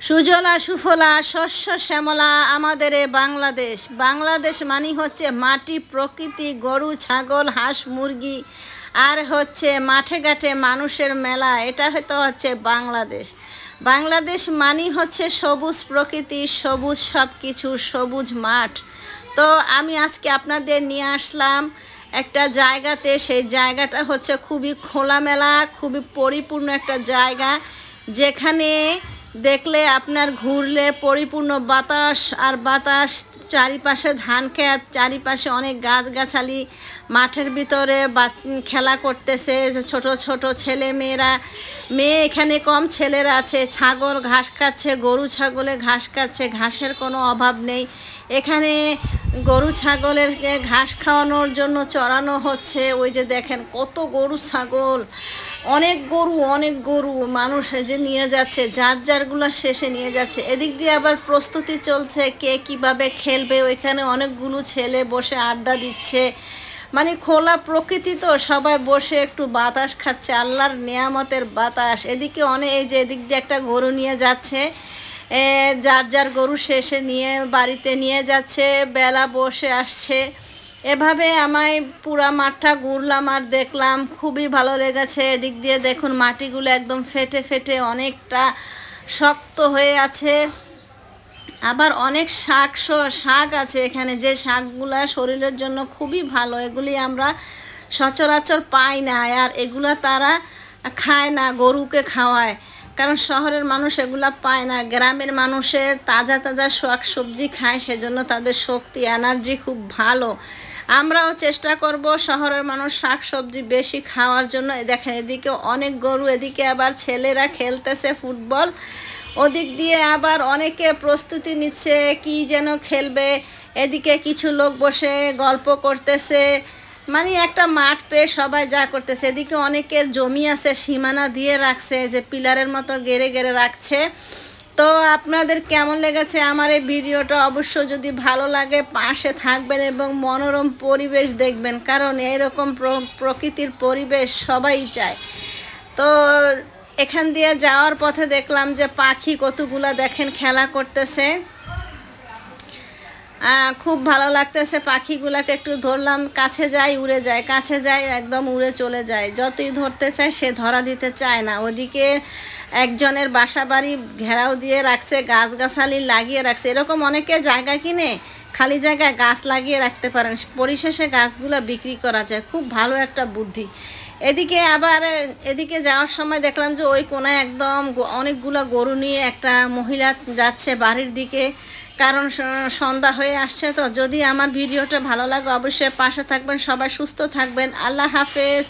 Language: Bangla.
সুজলা সুফলা শস্য শ্যামলা আমাদের এ বাংলাদেশ। বাংলাদেশ মানে হচ্ছে মাটি, প্রকৃতি, গরু, ছাগল, হাঁস, মুরগি, আর হচ্ছে মাঠে ঘাটে মানুষের মেলা। এটা হচ্ছে বাংলাদেশ। বাংলাদেশ মানে হচ্ছে সবুজ প্রকৃতি, সবুজ সব কিছু, সবুজ মাঠ। তো আমি আজকে আপনাদের নিয়ে আসলাম একটা জায়গাতে। সেই জায়গাটা হচ্ছে খুবই খোলামেলা, খুবই পরিপূর্ণ একটা জায়গা, যেখানে দেখলে আপনার ঘুরলে পরিপূর্ণ বাতাস আর বাতাস, চারিপাশে ধান ক্ষেত, চারিপাশে অনেক গাছগাছালি, মাঠের ভিতরে খেলা করতেছে ছোট ছোট ছেলে মেয়েরা। মেয়ে এখানে কম, ছেলেরা আছে। ছাগল ঘাস খাচ্ছে, গরু ছাগলে ঘাস খাচ্ছে, ঘাসের কোনো অভাব নেই এখানে। গরু ছাগলেরকে ঘাস খাওয়ানোর জন্য চড়ানো হচ্ছে। ওই যে দেখেন কত গরু ছাগল, অনেক গরু মানুষ যে নিয়ে যাচ্ছে, যার যারগুলো শেষে নিয়ে যাচ্ছে। এদিক দিয়ে আবার প্রস্তুতি চলছে কে কিভাবে খেলবে। ওইখানে অনেকগুলো ছেলে বসে আড্ডা দিচ্ছে। মানে খোলা প্রকৃতি, তো সবাই বসে একটু বাতাস খাচ্ছে, আল্লাহর নেয়ামতের বাতাস। এদিকে এই যে এদিক দিয়ে একটা গরু নিয়ে যাচ্ছে, যার যার গরু শেষে নিয়ে বাড়িতে নিয়ে যাচ্ছে, বেলা বসে আসছে। এভাবে আমায় পুরা মাঠটা ঘুরলাম আর দেখলাম, খুবই ভালো লেগেছে। এদিক দিয়ে দেখুন মাটিগুলো একদম ফেটে ফেটে অনেকটা শক্ত হয়ে আছে। আবার অনেক শাক আছে এখানে, যে শাকগুলা শরীরের জন্য খুবই ভালো। এগুলি আমরা সচরাচর পাই না, আর এগুলা তারা খায় না, গরুকে খাওয়ায়। কারণ শহরের মানুষ এগুলা পায় না, গ্রামের মানুষের তাজা তাজা শাক সবজি খায়, সেজন্য তাদের শক্তি এনার্জি খুব ভালো। আমরাও চেষ্টা করব শহরের মানুষ শাক সবজি বেশি খাওয়ার জন্য। দেখেন এদিকে অনেক গরু, এদিকে আবার ছেলেরা খেলতেছে ফুটবল, ওদিক দিয়ে আবার অনেকে প্রস্তুতি নিচ্ছে কি যেন খেলবে। এদিকে কিছু লোক বসে গল্প করতেছে। মানে একটা মাঠ পেয়ে সবাই যা করতেছে। এদিকে অনেকের জমি আছে, সীমানা দিয়ে রাখছে, যে পিলারের মতো গেড়ে গেড়ে রাখছে। তো আপনাদের কেমন লেগেছে আমার এই ভিডিওটা? অবশ্য যদি ভালো লাগে পাশে থাকবেন এবং মনোরম পরিবেশ দেখবেন, কারণ এরকম প্রকৃতির পরিবেশ সবাই চায়। তো এখান দিয়ে যাওয়ার পথে দেখলাম যে পাখি কতগুলা দেখেন খেলা করতেছে, খুব ভালো লাগতেছে। পাখিগুলাকে একটু ধরলাম, কাছে যাই উড়ে যায়, কাছে যাই একদম উড়ে চলে যায়। যতই ধরতে চায় সে ধরা দিতে চায় না। ওদিকে একজনের বাসা বাড়ি ঘেরাও দিয়ে রাখছে, গাছগাছালি লাগিয়ে রাখছে। এরকম অনেকে জায়গা কিনে খালি জায়গায় গাছ লাগিয়ে রাখতে পারেন, পরিশেষে গাছগুলো বিক্রি করা যায়। খুব ভালো একটা বুদ্ধি। এদিকে যাওয়ার সময় দেখলাম যে ওই কোনায় একদম অনেকগুলো গরু নিয়ে একটা মহিলা যাচ্ছে বাড়ির দিকে, কারণ সন্ধ্যা হয়ে আসছে। তো যদি আমার ভিডিওটা ভালো লাগে অবশ্যই পাশে থাকবেন। সবাই সুস্থ থাকবেন। আল্লাহ হাফেজ।